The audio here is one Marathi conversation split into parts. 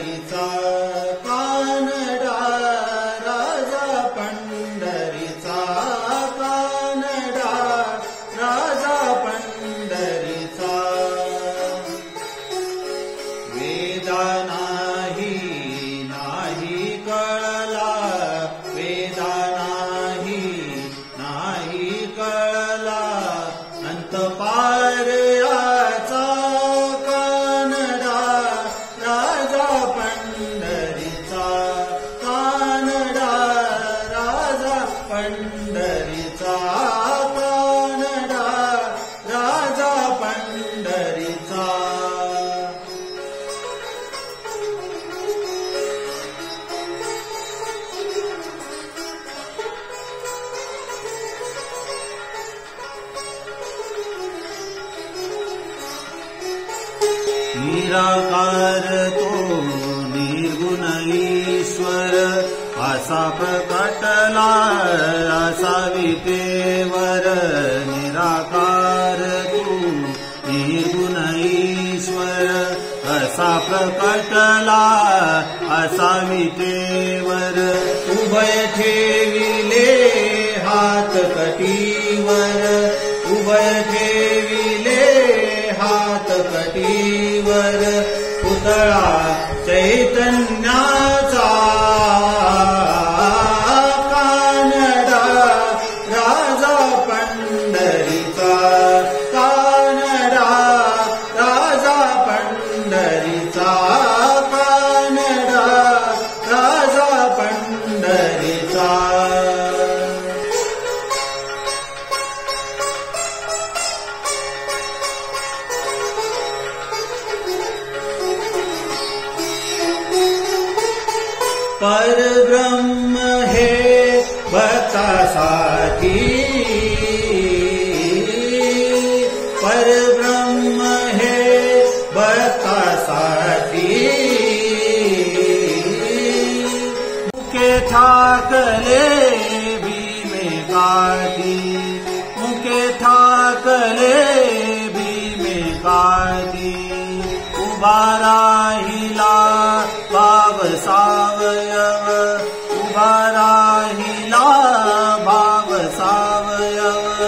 पंढरीचा कानडा राजा पंढरीचा कानडा राजा पंढरीचा वेदा नाही कळला वेदा नाही कळला अंत पार याचा कानडा राजा पंढरीचा कानडा राजा पंढरीचा कानडा राजा पंढरीचा निराकार तो निर्गुण ईश्वर असा प्रकटला असा विटेवर निराकार तू निर्गुण ईश्वर असा प्रकटला असा विटेवर उभय ठेविले हात कटीवर उभय ठेविले हात कटीवर पुतळा चैतन्याचा कानडा राजा पंढरीचा कानडा राजा पंढरीचा कानडा राजा पंढरीचा परब्रह्म हे भक्तासाठी परब्रह्म हे भक्तासाठी मुके ठाकले भीमे काठी मुके ठाकले भीमे काठी उभा राहिला भाव सावयव उभा राहिला भाव सावयव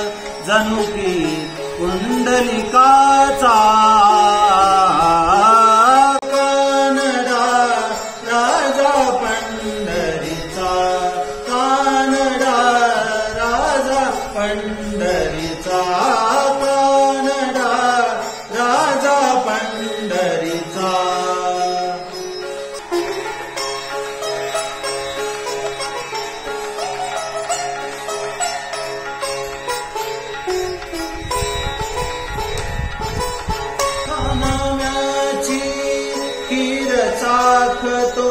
जणू की कुंडलिकाचा कानडा राजा पंढरीचा कानडा राजा पंढरीचा कानडा राजा पंढरीचा खीर चाखतो